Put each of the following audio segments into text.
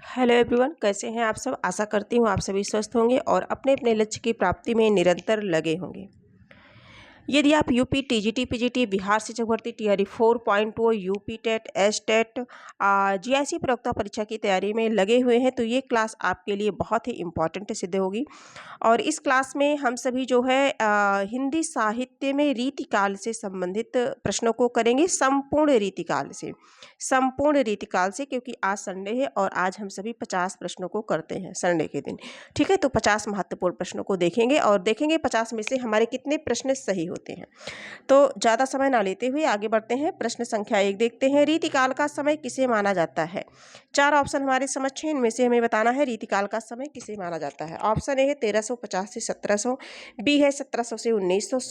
Hello everyone, कैसे हैं आप सब। आशा करती हूँ आप सभी स्वस्थ होंगे और अपने अपने लक्ष्य की प्राप्ति में निरंतर लगे होंगे। यदि आप यूपी टीजीटी पीजीटी बिहार शिक्षक भर्ती TRE 4.2 UP TET S TET GIC प्रवक्ता परीक्षा की तैयारी में लगे हुए हैं तो ये क्लास आपके लिए बहुत ही इम्पॉर्टेंट सिद्ध होगी। और इस क्लास में हम सभी जो है हिंदी साहित्य में रीतिकाल से संबंधित प्रश्नों को करेंगे, संपूर्ण रीतिकाल से, क्योंकि आज संडे है और आज हम सभी 50 प्रश्नों को करते हैं संडे के दिन। ठीक है, तो 50 महत्वपूर्ण प्रश्नों को देखेंगे और देखेंगे 50 में से हमारे कितने प्रश्न सही होते हैं। तो ज़्यादा समय ना लेते हुए आगे बढ़ते हैं। प्रश्न संख्या 1 देखते हैं। रीतिकाल का समय किसे माना जाता है। 4 ऑप्शन हमारे समक्ष हैं, इनमें से हमें बताना है रीतिकाल का समय किसे माना जाता है। ऑप्शन ए है 1350 से 1700, बी है 1700 से 1900,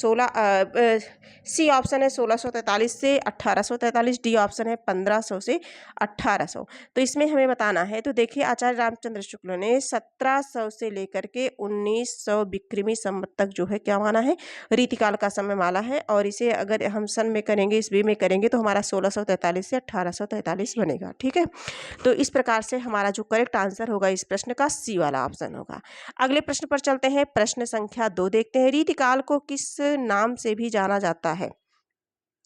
सी ऑप्शन है 1643 से 1843, डी ऑप्शन है 1500 से 1800। तो इसमें हमें बताना है। तो देखिए, आचार्य रामचंद्र शुक्ल ने 1700 से लेकर के 1900 विक्रमी संवत तक जो है क्या माना है, रीतिकाल का समय माला है। और इसे अगर हम सन में करेंगे, ईस्वी में करेंगे तो हमारा 1643 से 1843 बनेगा। ठीक है, तो इस प्रकार से हमारा जो करेक्ट आंसर होगा इस प्रश्न का सी वाला ऑप्शन होगा। अगले प्रश्न पर चलते हैं। प्रश्न संख्या 2 देखते हैं। रीतिकाल को किस नाम से भी जाना जाता है।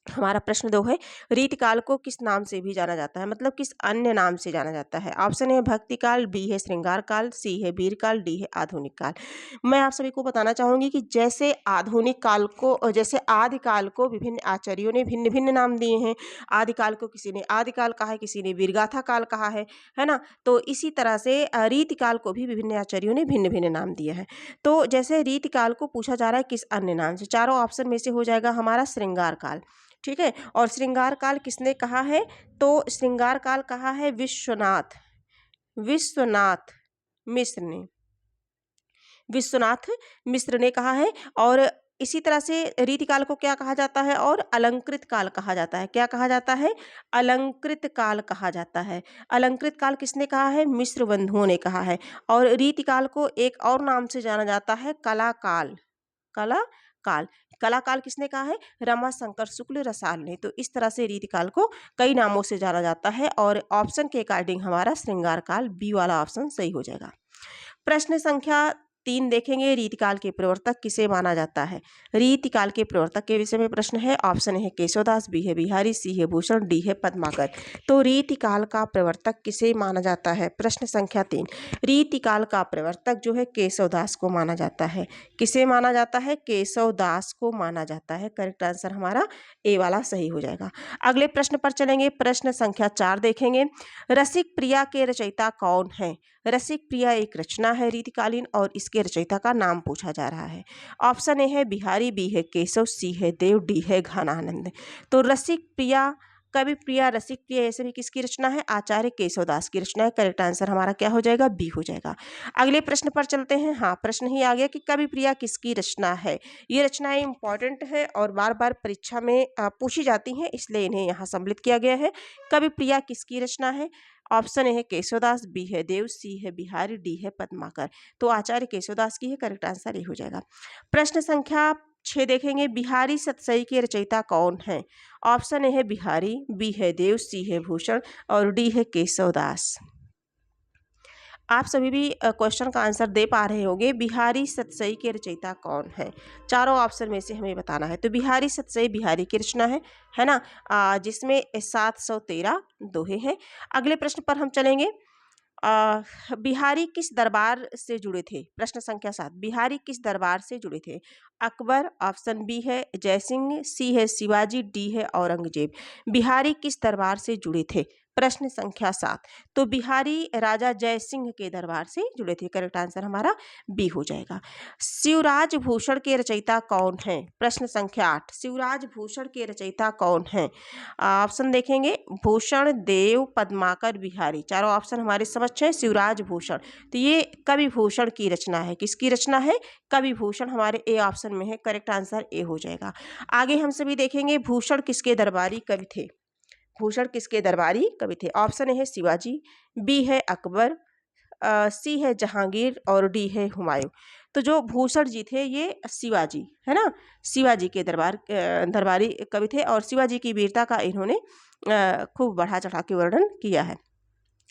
हमारा प्रश्न 2 है, रीतिकाल को किस नाम से भी जाना जाता है, मतलब किस अन्य नाम से जाना जाता है। ऑप्शन है भक्ति काल, बी है श्रृंगार काल, सी है वीर काल, डी है आधुनिक काल। मैं आप सभी को बताना चाहूंगी कि जैसे आधुनिक काल को, जैसे आदिकाल को विभिन्न आचार्यों ने भिन्न भिन्न नाम दिए हैं। आदिकाल को किसी ने आदिकाल कहा है, किसी ने वीरगाथा काल कहा है ना। तो इसी तरह से रीतिकाल को भी विभिन्न आचार्यों ने भिन्न भिन्न नाम दिए हैं। तो जैसे रीतिकाल को पूछा जा रहा है किस अन्य नाम से, चारों ऑप्शन में से हो जाएगा हमारा श्रृंगार काल। ठीक है, और श्रृंगार काल किसने कहा है, तो श्रृंगार काल कहा है विश्वनाथ मिश्र ने, विश्वनाथ मिश्र ने कहा है। और इसी तरह से रीतिकाल को क्या कहा जाता है, और अलंकृत काल कहा जाता है। क्या कहा जाता है, अलंकृत काल कहा जाता है। अलंकृत काल किसने कहा है, मिश्र बंधुओं ने कहा है। और रीतिकाल को एक और नाम से जाना जाता है, कला काल। कला काल किसने कहा है, रमाशंकर शुक्ल रसाल ने। तो इस तरह से रीतिकाल को कई नामों से जाना जाता है और ऑप्शन के अकॉर्डिंग हमारा श्रृंगार काल बी वाला ऑप्शन सही हो जाएगा। प्रश्न संख्या 3 देखेंगे। रीतिकाल के प्रवर्तक किसे माना जाता है। रीतिकाल के प्रवर्तक के विषय में प्रश्न है। ऑप्शन है केशवदास, बी है बिहारी, सी है भूषण, डी है पद्माकर। तो रीतिकाल का प्रवर्तक किसे माना जाता है। प्रश्न संख्या 3, रीतिकाल का प्रवर्तक जो है केशवदास को माना जाता है। किसे माना जाता है, केशवदास को माना जाता है। करेक्ट आंसर हमारा ए वाला सही हो जाएगा। अगले प्रश्न पर चलेंगे। प्रश्न संख्या 4 देखेंगे। रसिक प्रिया के रचयिता कौन है। रसिक प्रिया एक रचना है रीतिकालीन और इसके रचयिता का नाम पूछा जा रहा है। ऑप्शन ए है बिहारी, बी है केशव, सी है देव, डी है घनानंद। तो रसिक प्रिया, कवि प्रिया, रसिक प्रिया, ये सभी किसकी रचना है, आचार्य केशवदास की रचना है। करेक्ट आंसर हमारा क्या हो जाएगा, बी हो जाएगा। अगले प्रश्न पर चलते हैं। हाँ, प्रश्न ही आ गया कि कवि प्रिया किसकी रचना है। ये रचनाएं इंपॉर्टेंट है और बार बार परीक्षा में पूछी जाती हैं, इसलिए इन्हें यहाँ सम्मिलित किया गया है। कवि प्रिया किसकी रचना है। ऑप्शन ए है केशवदास, बी है देव, सी है बिहारी, डी है पद्माकर। तो आचार्य केशवदास की है। करेक्ट आंसर ये हो जाएगा। प्रश्न संख्या 6 देखेंगे। बिहारी सतसई के रचयिता कौन है। ऑप्शन ए है बिहारी, बी है देव, सी है भूषण और डी है केशवदास। आप सभी भी क्वेश्चन का आंसर दे पा रहे होंगे। बिहारी सतसई के रचयिता कौन है, चारों ऑप्शन में से हमें बताना है। तो बिहारी सतसई बिहारी की रचना है ना, जिसमें 713 दोहे हैं। अगले प्रश्न पर हम चलेंगे। बिहारी किस दरबार से जुड़े थे। प्रश्न संख्या 7, बिहारी किस दरबार से जुड़े थे। अकबर, ऑप्शन बी है जयसिंह, सी है शिवाजी, डी है औरंगजेब। बिहारी किस दरबार से जुड़े थे। प्रश्न संख्या 7, तो बिहारी राजा जयसिंह के दरबार से जुड़े थे। करेक्ट आंसर हमारा बी हो जाएगा। शिवराज भूषण के रचयिता कौन है। प्रश्न संख्या 8, शिवराज भूषण के रचयिता कौन है। ऑप्शन देखेंगे, भूषण, देव, पद्माकर, बिहारी। चारों ऑप्शन हमारे समक्ष है। शिवराज भूषण, तो ये कवि भूषण की रचना है। किसकी रचना है, कवि भूषण हमारे ए ऑप्शन में है। करेक्ट आंसर ए हो जाएगा। आगे हम सभी देखेंगे भूषण किसके दरबारी कवि थे। भूषण किसके दरबारी कवि थे। ऑप्शन ए है शिवाजी, बी है अकबर, सी है जहांगीर और डी है हुमायूं। तो जो भूषण जी थे ये शिवाजी, है ना, शिवाजी के दरबारी कवि थे और शिवाजी की वीरता का इन्होंने खूब बढ़ा चढ़ा के वर्णन किया है।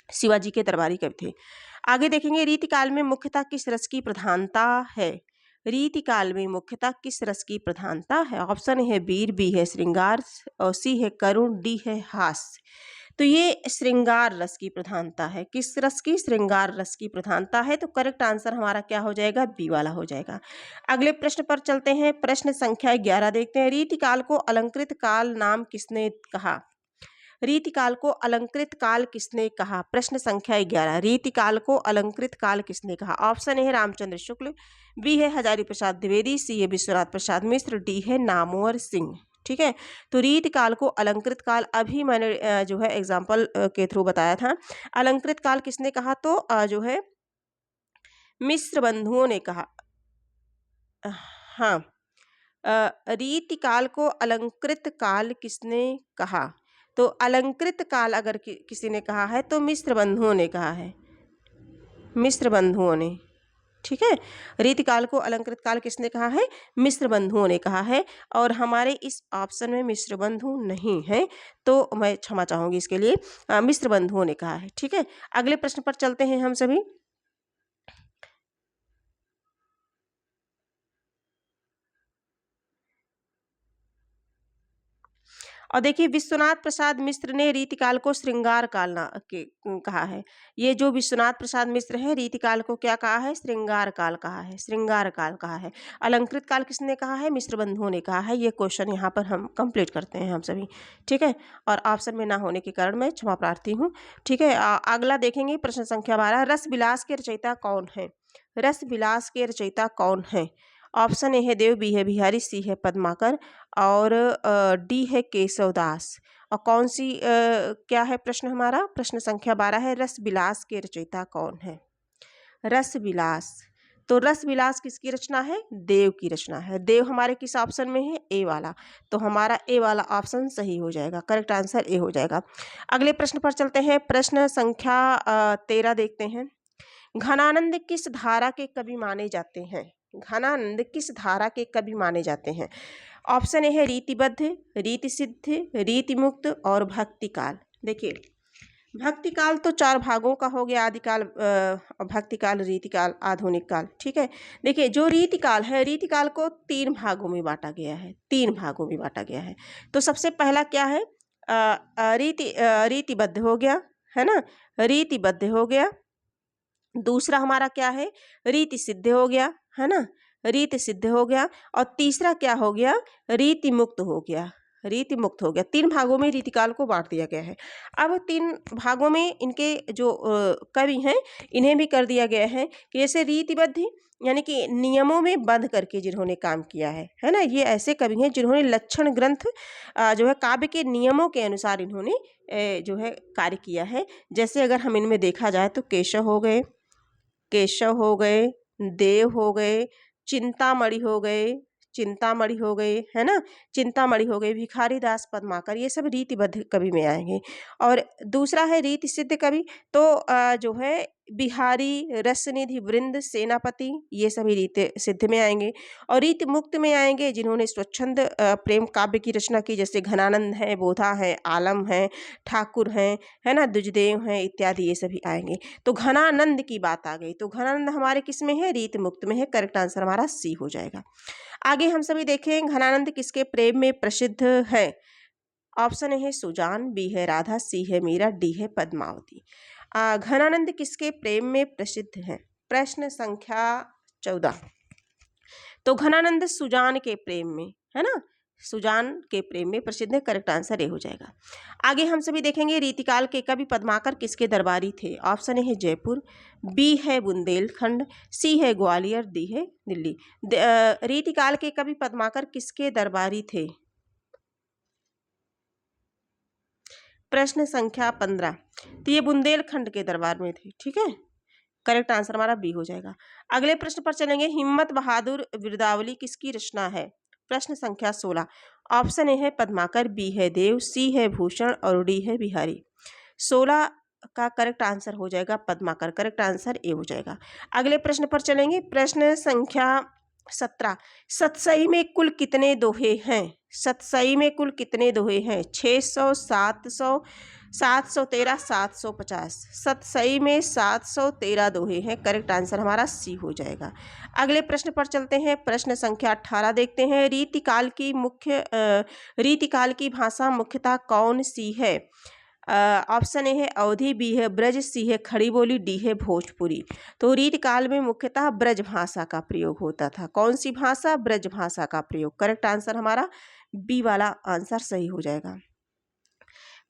शिवाजी के दरबारी कवि थे। आगे देखेंगे रीतिकाल में मुख्यतः किस रस की प्रधानता है। रीतिकाल में मुख्यतः किस रस की प्रधानता है। ऑप्शन है वीर, बी है श्रृंगार और सी है करुण, डी है हास्य। तो ये श्रृंगार रस की प्रधानता है। किस रस की? श्रृंगार रस की प्रधानता है। तो करेक्ट आंसर हमारा क्या हो जाएगा? बी वाला हो जाएगा। अगले प्रश्न पर चलते हैं। प्रश्न संख्या 11 देखते हैं। रीतिकाल को अलंकृत काल नाम किसने कहा। रीतिकाल को अलंकृत काल किसने कहा। प्रश्न संख्या 11, रीतिकाल को अलंकृत काल किसने कहा। ऑप्शन है रामचंद्र शुक्ल, बी है हजारी प्रसाद द्विवेदी, सी है विश्वनाथ प्रसाद मिश्र, डी है नामवर सिंह। ठीक है, तो रीतिकाल को अलंकृत काल अभी मैंने जो है एग्जाम्पल के थ्रू बताया था। अलंकृत काल किसने कहा? तो जो है मिश्र बंधुओं ने कहा। हाँ, रीतिकाल को अलंकृत काल किसने कहा। तो अलंकृत काल अगर किसी ने कहा है तो मिश्र बंधुओं ने कहा है, मिश्र बंधुओं ने। ठीक है, रीतिकाल को अलंकृत काल किसने कहा है? मिश्र बंधुओं ने कहा है। और हमारे इस ऑप्शन में मिश्र बंधु नहीं है, तो मैं क्षमा चाहूंगी इसके लिए। मिश्र बंधुओं ने कहा है। ठीक है, अगले प्रश्न पर चलते हैं हम सभी। और देखिए विश्वनाथ प्रसाद मिश्र ने रीतिकाल को श्रृंगार काल कहा है। ये जो विश्वनाथ प्रसाद मिश्र है, रीतिकाल को क्या कहा है? श्रृंगार काल कहा है, श्रृंगार काल कहा है। अलंकृत काल किसने कहा है? मिश्र बंधुओं ने कहा है। ये क्वेश्चन यहाँ पर हम कंप्लीट करते हैं हम सभी। ठीक है, और ऑप्शन में ना होने के कारण मैं क्षमा प्रार्थी हूँ। ठीक है, अगला देखेंगे प्रश्न संख्या 12, रस विलास के रचयिता कौन है। रस विलास के रचयिता कौन है। ऑप्शन ए है देव, बी है बिहारी, सी है पद्माकर और डी है केशवदास। और कौन सी क्या है प्रश्न हमारा? प्रश्न संख्या 12 है, रस विलास के रचयिता कौन है। रस विलास, तो रस विलास किसकी रचना है? देव की रचना है। देव हमारे किस ऑप्शन में है? ए वाला। तो हमारा ए वाला ऑप्शन सही हो जाएगा, करेक्ट आंसर ए हो जाएगा। अगले प्रश्न पर चलते हैं। प्रश्न संख्या 13 देखते हैं। घनानंद किस धारा के कवि माने जाते हैं। घनानंद किस धारा के कवि माने जाते हैं। ऑप्शन ए है रीतिबद्ध, रीति सिद्ध, रीति मुक्त और भक्तिकाल। देखिए भक्तिकाल तो 4 भागों का हो गया, आदिकाल, भक्तिकाल, रीतिकाल, आधुनिक काल। ठीक है, देखिए जो रीतिकाल है, रीतिकाल को 3 भागों में बांटा गया है, 3 भागों में बांटा गया है। तो सबसे पहला क्या है? रीतिबद्ध हो गया, है ना, रीतिबद्ध हो गया। दूसरा हमारा क्या है? रीति सिद्ध हो गया, है ना, रीति सिद्ध हो गया। और तीसरा क्या हो गया? रीति मुक्त हो गया, रीति मुक्त हो गया। 3 भागों में रीतिकाल को बांट दिया गया है। अब 3 भागों में इनके जो कवि हैं, इन्हें भी कर दिया गया है कि जैसे रीतिबद्ध यानी कि नियमों में बंध करके जिन्होंने काम किया है ना, ये ऐसे कवि हैं जिन्होंने लक्षण ग्रंथ जो है काव्य के नियमों के अनुसार इन्होंने जो है कार्य किया है। जैसे अगर हम इनमें देखा जाए तो केशव हो गए, केशव हो गए, देव हो गए, चिंतामणि हो गए, चिंतामणि हो गए, है ना, चिंतामणि हो गए, भिखारी दास, पद्माकर, ये सब रीतिबद्ध कवि में आएंगे। और दूसरा है रीति सिद्ध कवि, तो जो है बिहारी, रसनिधि, वृंद, सेनापति, ये सभी रीति सिद्ध में आएंगे। और रीति मुक्त में आएंगे जिन्होंने स्वच्छंद प्रेम काव्य की रचना की, जैसे घनानंद है, बोधा है, आलम है, ठाकुर हैं, है ना, दुजदेव हैं इत्यादि, ये सभी आएंगे। तो घनानंद की बात आ गई, तो घनानंद हमारे किस में है? रीति मुक्त में है। करेक्ट आंसर हमारा सी हो जाएगा। आगे हम सभी देखें घनानंद किसके प्रेम में प्रसिद्ध है। ऑप्शन है सुजान, बी है राधा, सी है मीरा, डी है पद्मावती। घनानंद किसके प्रेम में प्रसिद्ध है। प्रश्न संख्या 14, तो घनानंद सुजान के प्रेम में, है ना, सुजान के प्रेम में प्रसिद्ध है। करेक्ट आंसर ए हो जाएगा। आगे हम सभी देखेंगे रीतिकाल के कवि पद्माकर किसके दरबारी थे। ऑप्शन है जयपुर, बी है बुंदेलखंड, सी है ग्वालियर, डी है दिल्ली। रीतिकाल के कवि पद्माकर किसके दरबारी थे। प्रश्न संख्या 15, तो ये बुंदेलखंड के दरबार में थे। ठीक है, करेक्ट आंसर हमारा बी हो जाएगा। अगले प्रश्न पर चलेंगे। हिम्मत बहादुर बिरदावली किसकी रचना है। प्रश्न संख्या 16, ऑप्शन ए है पद्माकर, बी है देव, सी है भूषण और डी है बिहारी। 16 का करेक्ट आंसर हो जाएगा पद्माकर, करेक्ट आंसर ए हो जाएगा। अगले प्रश्न पर चलेंगे। प्रश्न संख्या 17, सतसई में कुल कितने दोहे हैं। सतसई में कुल कितने दोहे हैं। 600, 700, 713 750 सत सही में 713 दोहे हैं। करेक्ट आंसर हमारा सी हो जाएगा। अगले प्रश्न पर चलते हैं। प्रश्न संख्या 18 देखते हैं। रीतिकाल की भाषा मुख्यतः कौन सी है? ऑप्शन ए है अवधी, बी है ब्रज, सी है खड़ी बोली, डी है भोजपुरी। तो रीतिकाल में मुख्यतः ब्रज भाषा का प्रयोग होता था। कौन सी भाषा? ब्रज भाषा का प्रयोग। करेक्ट आंसर हमारा बी वाला आंसर सही हो जाएगा।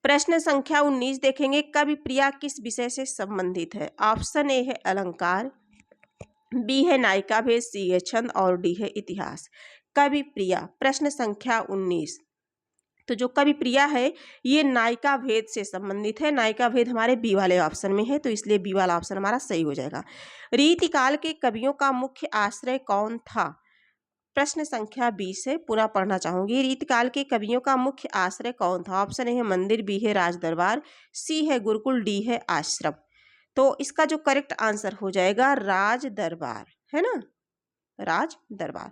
प्रश्न संख्या 19 देखेंगे। कवि प्रिया किस विषय से संबंधित है? ऑप्शन ए है अलंकार, बी है नायिका भेद, सी है छंद और डी है इतिहास। कवि प्रिया, प्रश्न संख्या 19। तो जो कवि प्रिया है ये नायिका भेद से संबंधित है। नायिका भेद हमारे बी वाले ऑप्शन में है, तो इसलिए बी वाला ऑप्शन हमारा सही हो जाएगा। रीतिकाल के कवियों का मुख्य आश्रय कौन था? प्रश्न संख्या 20 है, पुनः पढ़ना चाहूंगी। रीतिकाल के कवियों का मुख्य आश्रय कौन था? ऑप्शन ए है मंदिर, बी है राज दरबार, सी है गुरुकुल, डी है आश्रम। तो इसका जो करेक्ट आंसर हो जाएगा राज दरबार, है ना, राज दरबार।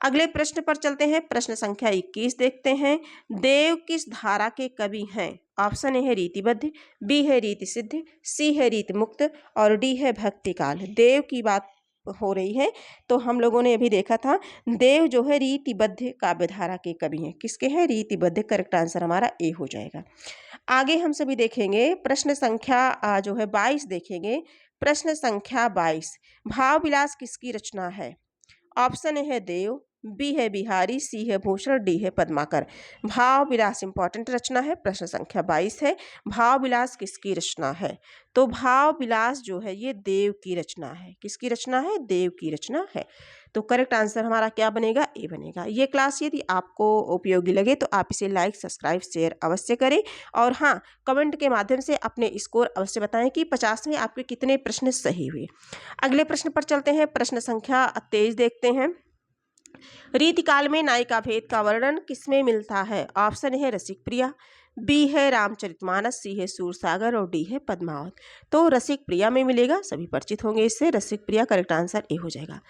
अगले प्रश्न पर चलते हैं। प्रश्न संख्या 21 देखते हैं। देव किस धारा के कवि हैं? ऑप्शन ए है रीतिबद्ध, बी है रीति सिद्ध, सी है रीति मुक्त और डी है भक्ति काल। देव की बात हो रही है, तो हम लोगों ने अभी देखा था देव जो है रीतिबद्ध काव्य धारा के कवि हैं। किसके हैं? रीतिबद्ध। करेक्ट आंसर हमारा ए हो जाएगा। आगे हम सभी देखेंगे प्रश्न संख्या जो है 22 देखेंगे। प्रश्न संख्या 22, भाव विलास किसकी रचना है? ऑप्शन ए है देव, बी है बिहारी, सी है भूषण, डी है पद्माकर। भाव विलास इंपॉर्टेंट रचना है। प्रश्न संख्या 22 है, भाव विलास किसकी रचना है? तो भाव विलास जो है ये देव की रचना है। किसकी रचना है? देव की रचना है। तो करेक्ट आंसर हमारा क्या बनेगा? ए बनेगा। ये क्लास यदि आपको उपयोगी लगे तो आप इसे लाइक, सब्सक्राइब, शेयर अवश्य करें। और हाँ, कमेंट के माध्यम से अपने स्कोर अवश्य बताएं कि 50 में आपके कितने प्रश्न सही हुए। अगले प्रश्न पर चलते हैं। प्रश्न संख्या 23 देखते हैं। रीतिकाल में नायिका भेद का वर्णन किसमें मिलता है? ऑप्शन है रसिक प्रिया, बी है रामचरितमानस, सी है सूरसागर और डी है पद्मावत। तो रसिक प्रिया में मिलेगा, सभी परिचित होंगे इससे। रसिक प्रिया करेक्ट आंसर ए हो जाएगा।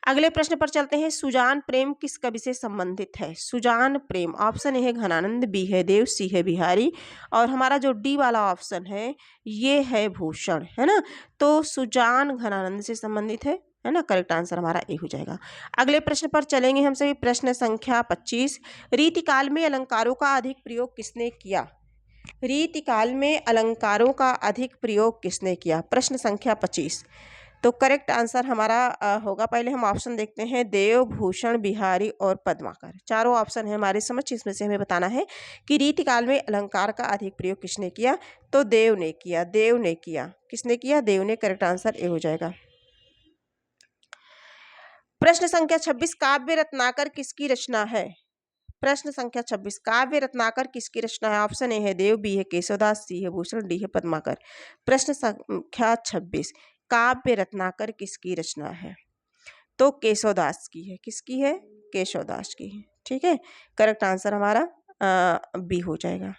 अगले प्रश्न पर चलते हैं। सुजान प्रेम किस कवि से संबंधित है? सुजान प्रेम, ऑप्शन ए है घनानंद, बी है देव, सी है बिहारी और हमारा जो डी वाला ऑप्शन है ये है भूषण, है ना। तो सुजान घनानंद से संबंधित है ना। करेक्ट आंसर हमारा ए हो जाएगा। अगले प्रश्न पर चलेंगे हम सभी। प्रश्न संख्या 25, रीतिकाल में अलंकारों का अधिक प्रयोग किसने किया? रीतिकाल में अलंकारों का अधिक प्रयोग किसने किया? प्रश्न संख्या 25। तो करेक्ट आंसर हमारा होगा, पहले हम ऑप्शन देखते हैं, देव, भूषण, बिहारी और पद्माकर। चारों ऑप्शन है हमारे समझ, इसमें से हमें बताना है कि रीतिकाल में अलंकार का अधिक प्रयोग किसने किया? तो देव ने किया, देव ने किया। किसने किया? देव ने। करेक्ट आंसर ए हो जाएगा। प्रश्न संख्या 26, काव्य रत्नाकर किसकी रचना है? प्रश्न संख्या 26, काव्य रत्नाकर किसकी रचना है? ऑप्शन ए है देव, बी है केशवदास, सी है भूषण, डी है पद्माकर। प्रश्न संख्या 26, काव्य रत्नाकर किसकी रचना है? तो केशवदास की है। किसकी है? केशवदास की है। ठीक है, करेक्ट आंसर हमारा बी हो जाएगा।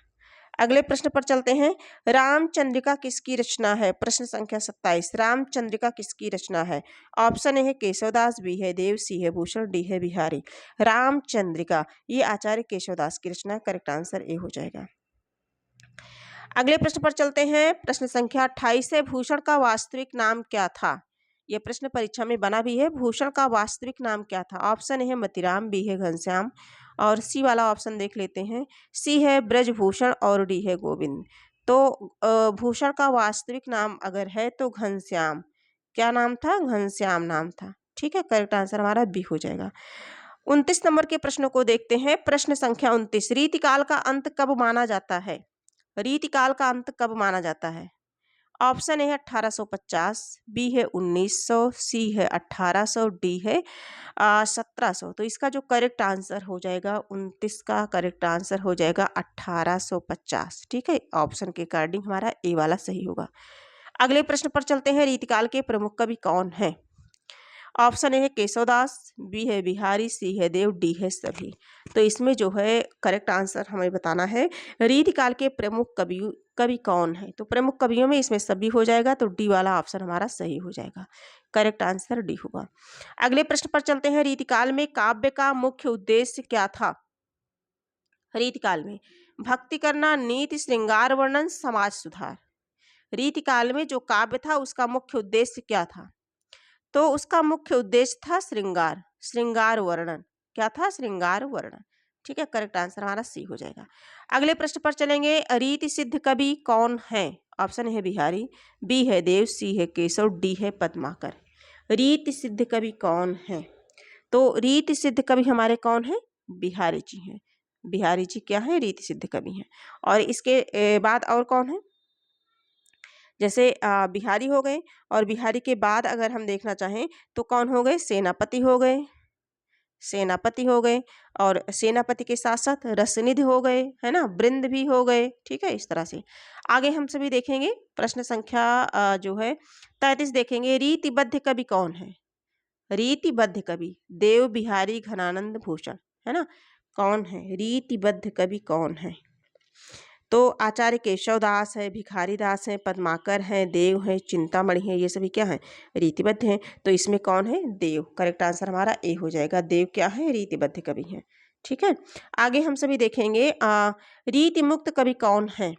अगले प्रश्न पर चलते हैं। रामचंद्रिका किसकी रचना है? प्रश्न संख्या 27, रामचंद्रिका किसकी रचना है? ऑप्शन ए है केशवदास, बी है देव, सी है भूषण, डी है बिहारी। रामचंद्रिका ये आचार्य केशवदास की रचना। करेक्ट आंसर ए हो जाएगा। अगले प्रश्न पर चलते हैं। प्रश्न संख्या 28 है, भूषण का वास्तविक नाम क्या था? यह प्रश्न परीक्षा में बना भी है। भूषण का वास्तविक नाम क्या था? ऑप्शन ए है मतीराम, बी है घनश्याम और सी वाला ऑप्शन देख लेते हैं, सी है ब्रजभूषण और डी है गोविंद। तो भूषण का वास्तविक नाम अगर है तो घनश्याम। क्या नाम था? घनश्याम नाम था। ठीक है, करेक्ट आंसर हमारा बी हो जाएगा। 29 नंबर के प्रश्नों को देखते हैं। प्रश्न संख्या 29, रीतिकाल का अंत कब माना जाता है? रीतिकाल का अंत कब माना जाता है? ऑप्शन ए है 1850, बी है 1900, सी है 1800, डी है 1700। तो इसका जो करेक्ट आंसर हो जाएगा 29 का करेक्ट आंसर हो जाएगा 1850। ठीक है, ऑप्शन के अकॉर्डिंग हमारा ए वाला सही होगा। अगले प्रश्न पर चलते हैं। रीतिकाल के प्रमुख कवि कौन है? ऑप्शन ए है केशवदास, बी है बिहारी, सी है देव, डी है सभी। तो इसमें जो है करेक्ट आंसर हमें बताना है रीतिकाल के प्रमुख कवि कौन है। तो प्रमुख कवियों में इसमें सभी हो जाएगा, तो डी वाला ऑप्शन हमारा सही हो जाएगा। करेक्ट आंसर डी होगा। अगले प्रश्न पर चलते हैं। रीतिकाल में काव्य का मुख्य उद्देश्य क्या था? रीतिकाल में भक्ति करना, नीति, श्रृंगार वर्णन, समाज सुधार। रीति काल में जो काव्य था उसका मुख्य उद्देश्य क्या था? तो उसका मुख्य उद्देश्य था श्रृंगार, श्रृंगार वर्णन। क्या था? श्रृंगार वर्णन। ठीक है, करेक्ट आंसर हमारा सी हो जाएगा। अगले प्रश्न पर चलेंगे। रीति सिद्ध कवि कौन है? ऑप्शन है बिहारी, बी है देव, सी है केशव, डी है पद्माकर। रीति सिद्ध कवि कौन है? तो रीति सिद्ध कवि हमारे कौन है? बिहारी जी हैं। बिहारी जी क्या है? रीति सिद्ध कवि हैं। और इसके बाद और कौन है? जैसे बिहारी हो गए, और बिहारी के बाद अगर हम देखना चाहें तो कौन हो गए? सेनापति हो गए, सेनापति हो गए, और सेनापति के साथ साथ रसनिधि हो गए, है ना, वृंद भी हो गए। ठीक है, इस तरह से आगे हम सभी देखेंगे। प्रश्न संख्या जो है 33 देखेंगे। रीतिबद्ध कवि कौन है? रीतिबद्ध कवि देव बिहारी घनानंद भूषण, है ना। कौन है रीतिबद्ध कवि? कौन है? तो आचार्य केशव दास है, भिखारी दास है, पद्माकर है, देव है, चिंतामणि है, ये सभी क्या है? रीतिबद्ध हैं। तो इसमें कौन है? देव। करेक्ट आंसर हमारा ए हो जाएगा। देव क्या है? रीतिबद्ध कवि है। ठीक है, आगे हम सभी देखेंगे। रीति मुक्त कवि कौन है?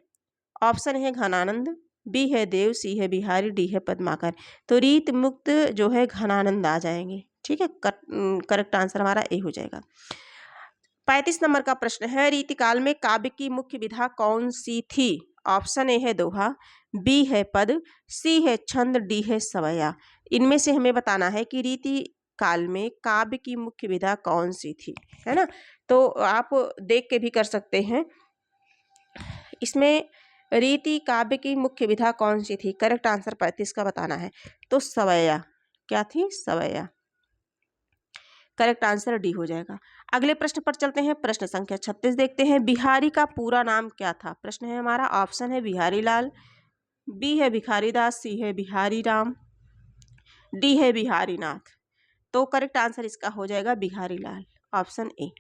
ऑप्शन है घनानंद, बी है देव, सी है बिहारी, डी है पद्माकर। तो रीत मुक्त जो है घनानंद आ जाएंगे। ठीक है, करेक्ट आंसर हमारा ए हो जाएगा। 35 नंबर का प्रश्न है। रीतिकाल में काव्य की मुख्य विधा कौन सी थी? ऑप्शन ए है दोहा, बी है पद, सी है छंद, डी है सवैया। इनमें से हमें बताना है कि रीति काल में काव्य की मुख्य विधा कौन सी थी, है ना। तो आप देख के भी कर सकते हैं। इसमें रीति काव्य की मुख्य विधा कौन सी थी? करेक्ट आंसर 35 का बताना है। तो सवैया। क्या थी? सवैया। करेक्ट आंसर डी हो जाएगा। अगले प्रश्न पर चलते हैं। प्रश्न संख्या 36 देखते हैं। बिहारी का पूरा नाम क्या था? प्रश्न है हमारा। ऑप्शन है बिहारी लाल, बी है भिखारी दास, सी है बिहारी राम, डी है बिहारी नाथ। तो करेक्ट आंसर इसका हो जाएगा बिहारी लाल, ऑप्शन ए।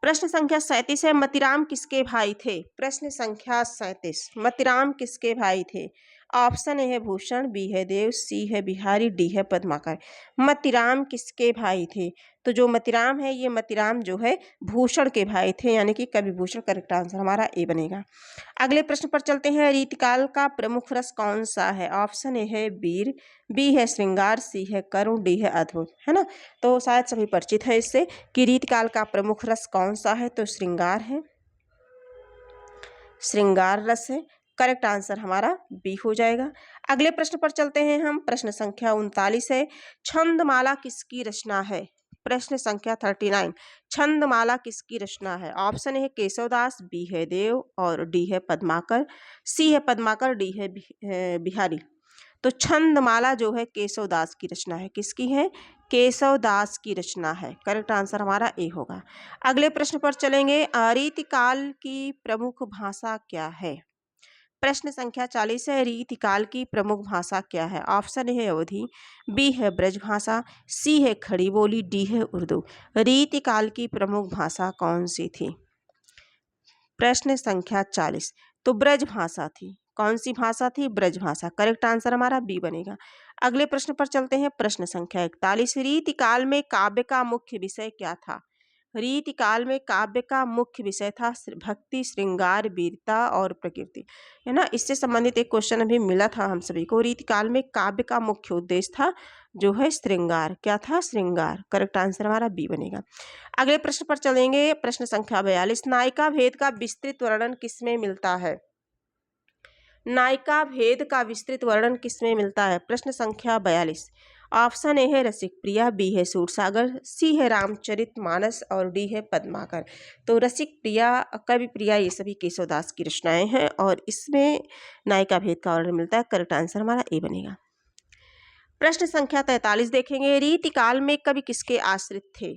प्रश्न संख्या 37 है। मतीराम किसके भाई थे? प्रश्न संख्या 37, मतीराम किसके भाई थे? ऑप्शन ए है भूषण, बी है देव, सी है बिहारी, डी है पद्माकर। मतीराम किसके भाई थे? तो जो मतीराम है, ये मतीराम जो है भूषण के भाई थे, यानी कि कवि भूषण। करेक्ट आंसर हमारा ए बनेगा। अगले प्रश्न पर चलते हैं। रीतिकाल का प्रमुख रस कौन सा है? ऑप्शन ए है वीर, बी है श्रृंगार, सी है करुण, डी है अद्भुत, है ना। तो शायद सभी परिचित है इससे कि रीतिकाल का प्रमुख रस कौन सा है। तो श्रृंगार है, श्रृंगार रस है। करेक्ट आंसर हमारा बी हो जाएगा। अगले प्रश्न पर चलते हैं हम। प्रश्न संख्या 39 है। छंदमाला किसकी रचना है? प्रश्न संख्या 39, छंदमाला किसकी रचना है? ऑप्शन है केशवदास, बी है देव, और डी है पद्माकर, सी है पद्माकर, डी है बिहारी। तो छंदमाला जो है केशवदास की रचना है। किसकी है? केशवदास की रचना है। करेक्ट आंसर हमारा ए होगा। अगले प्रश्न पर चलेंगे। रीतिकाल की प्रमुख भाषा क्या है? प्रश्न संख्या 40 है। रीतिकाल की प्रमुख भाषा क्या है? ऑप्शन है अवधी, बी है ब्रजभाषा, सी है खड़ी बोली, डी है उर्दू। रीतिकाल की प्रमुख भाषा कौन सी थी? प्रश्न संख्या 40, तो ब्रजभाषा थी। कौन सी भाषा थी? ब्रजभाषा। करेक्ट आंसर हमारा बी बनेगा। अगले प्रश्न पर चलते हैं। प्रश्न संख्या 41, रीतिकाल में काव्य का मुख्य विषय क्या था? रीतिकाल में काव्य का मुख्य विषय था भक्ति, श्रृंगार, वीरता और प्रकृति, है ना। इससे संबंधित एक क्वेश्चन अभी मिला था हम सभी को। रीतिकाल में काव्य का मुख्य उद्देश्य था जो है श्रृंगार। क्या था? श्रृंगार। करेक्ट आंसर हमारा बी बनेगा। अगले प्रश्न पर चलेंगे। प्रश्न संख्या 42, नायिका भेद का विस्तृत वर्णन किसमें मिलता है? नायिका भेद का विस्तृत वर्णन किसमें मिलता है? प्रश्न संख्या 42, ऑप्शन ए है रसिक प्रिया, बी है सूरसागर, सी है रामचरितमानस, और डी है पद्माकर। तो रसिक प्रिया, कवि प्रिया, ये सभी केशवदास की रचनाएं हैं, और इसमें नायिका भेद का वर्णन मिलता है। करेक्ट आंसर हमारा ए बनेगा। प्रश्न संख्या 43 देखेंगे। रीतिकाल में कवि किसके आश्रित थे?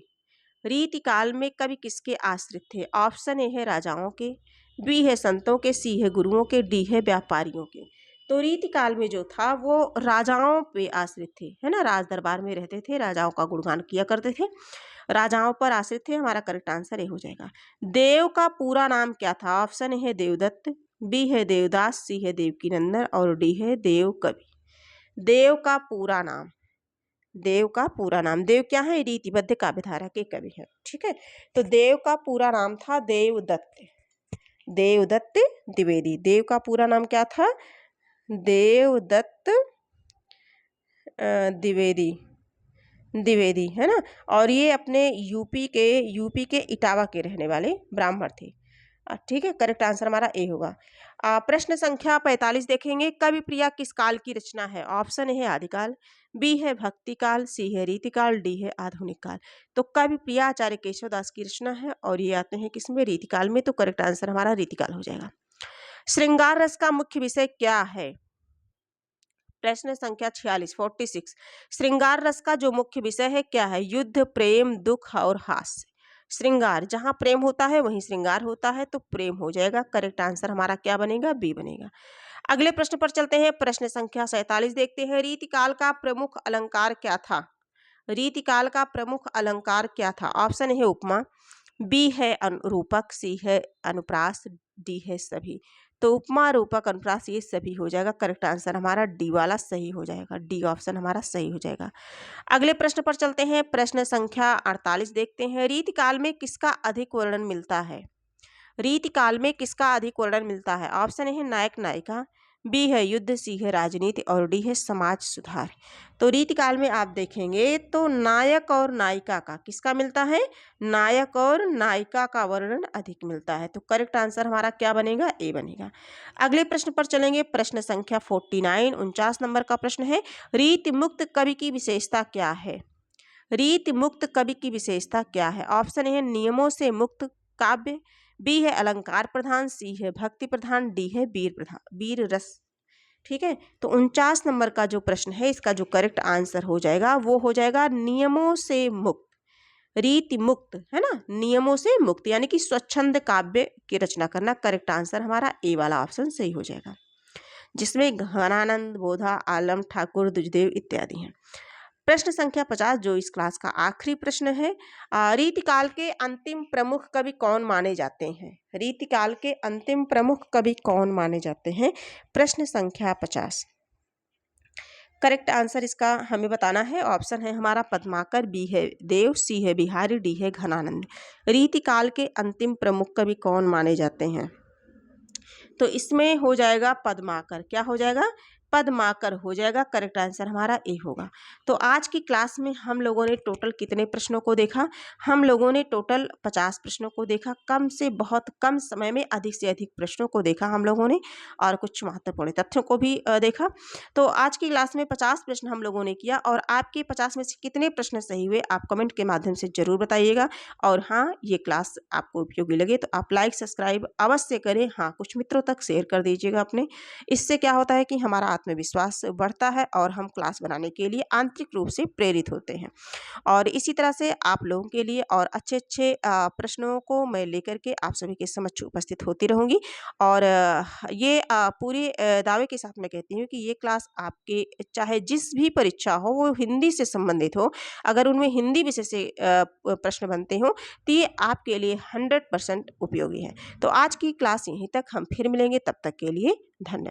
रीतिकाल में कवि किसके आश्रित थे? ऑप्शन ए है राजाओं के, बी है संतों के, सी है गुरुओं के, डी है व्यापारियों के। तो रीतिकाल में जो था वो राजाओं पे आश्रित थे, है ना। राज दरबार में रहते थे, राजाओं का गुणगान किया करते थे, राजाओं पर आश्रित थे। हमारा करेक्ट आंसर ए हो जाएगा। देव का पूरा नाम क्या था? ऑप्शन ए है देवदत्त, बी है देवदास, सी है देवकीनंदन, और डी है देव कवि। देव का पूरा नाम, देव का पूरा नाम, देव क्या है? रीतिबद्ध काव्यधारा के कवि हैं। ठीक है, तो देव का पूरा नाम था देवदत्त। देवदत्त द्विवेदी। देव का पूरा नाम क्या था? देवदत्त द्विवेदी, द्विवेदी है ना। और ये अपने यूपी के इटावा के रहने वाले ब्राह्मण थे। ठीक है, करेक्ट आंसर हमारा ए होगा। प्रश्न संख्या 45 देखेंगे। कवि प्रिया किस काल की रचना है? ऑप्शन ए है आदिकाल, बी है भक्ति काल, सी है रीतिकाल, डी है आधुनिक काल। तो कवि प्रिया आचार्य केशवदास की रचना है और ये आते हैं किसमें? रीतिकाल में। तो करेक्ट आंसर हमारा रीतिकाल हो जाएगा। श्रृंगार रस का मुख्य विषय क्या है? प्रश्न संख्या 46 श्रृंगार रस का जो मुख्य विषय है क्या है? युद्ध, प्रेम, दुख और हास्य। श्रृंगार, जहां प्रेम होता है वहीं श्रृंगार होता है, तो प्रेम हो जाएगा। करेक्ट आंसर हमारा क्या बनेगा? बी बनेगा। अगले प्रश्न पर चलते हैं। प्रश्न संख्या 47 देखते हैं। रीतिकाल का प्रमुख अलंकार क्या था? रीतिकाल का प्रमुख अलंकार क्या था? ऑप्शन है उपमा, बी है रूपक, सी है अनुप्रास, डी है सभी। तो उपमा, रूपक, अनुप्रास ये सभी हो जाएगा। करेक्ट आंसर हमारा डी वाला सही हो जाएगा। डी ऑप्शन हमारा सही हो जाएगा। अगले प्रश्न पर चलते हैं। प्रश्न संख्या 48 देखते हैं। रीतिकाल में किसका अधिक वर्णन मिलता है? रीतिकाल में किसका अधिक वर्णन मिलता है? ऑप्शन है नायक नायिका, बी है युद्ध, सी है राजनीति और डी है समाज सुधार। तो रीतिकाल में आप देखेंगे तो नायक और नायिका का किसका मिलता है? नायक और नायिका का वर्णन अधिक मिलता है। तो करेक्ट आंसर हमारा क्या बनेगा? ए बनेगा। अगले प्रश्न पर चलेंगे। प्रश्न संख्या 49 नंबर का प्रश्न है। रीति मुक्त कवि की विशेषता क्या है? रीति मुक्त कवि की विशेषता क्या है? ऑप्शन है नियमों से मुक्त काव्य, बी है अलंकार प्रधान, सी है भक्ति प्रधान, डी है वीर रस। ठीक है, तो 49 नंबर का जो प्रश्न है इसका जो करेक्ट आंसर हो जाएगा वो हो जाएगा नियमों से मुक्त, रीति मुक्त, है ना। नियमों से मुक्त यानी कि स्वच्छंद काव्य की रचना करना। करेक्ट आंसर हमारा ए वाला ऑप्शन सही हो जाएगा, जिसमें घनानंद, बोधा, आलम, ठाकुर, दुजदेव इत्यादि हैं। प्रश्न संख्या 50 जो इस क्लास का आखिरी प्रश्न है। रीतिकाल के अंतिम प्रमुख कवि कौन माने जाते हैं? रीतिकाल के अंतिम प्रमुख कवि कौन माने जाते हैं? प्रश्न संख्या 50। करेक्ट आंसर इसका हमें बताना है। ऑप्शन है हमारा पद्माकर, बी है देव, सी है बिहारी, डी है घनानंद। रीतिकाल के अंतिम प्रमुख कवि कौन माने जाते हैं? तो इसमें हो जाएगा पद्माकर। क्या हो जाएगा? पद्माकर हो जाएगा। करेक्ट आंसर हमारा ए होगा। तो आज की क्लास में हम लोगों ने टोटल कितने प्रश्नों को देखा? हम लोगों ने टोटल 50 प्रश्नों को देखा। कम से बहुत कम समय में अधिक से अधिक प्रश्नों को देखा हम लोगों ने, और कुछ महत्वपूर्ण तथ्यों को भी देखा। तो आज की क्लास में 50 प्रश्न हम लोगों ने किया, और आपके 50 में से कितने प्रश्न सही हुए आप कमेंट के माध्यम से जरूर बताइएगा। और हाँ, ये क्लास आपको उपयोगी लगे तो आप लाइक सब्सक्राइब अवश्य करें। हाँ, कुछ मित्रों तक शेयर कर दीजिएगा अपने। इससे क्या होता है कि हमारा आत्मविश्वास बढ़ता है और हम क्लास बनाने के लिए आंतरिक रूप से प्रेरित होते हैं। और इसी तरह से आप लोगों के लिए और अच्छे अच्छे प्रश्नों को मैं लेकर के आप सभी के समक्ष उपस्थित होती रहूँगी। और ये पूरे दावे के साथ मैं कहती हूँ कि ये क्लास आपके चाहे जिस भी परीक्षा हो वो हिंदी से संबंधित हो, अगर उनमें हिंदी विषय से प्रश्न बनते हो तो ये आपके लिए 100% उपयोगी है। तो आज की क्लास यहीं तक, हम फिर मिलेंगे, तब तक के लिए धन्यवाद।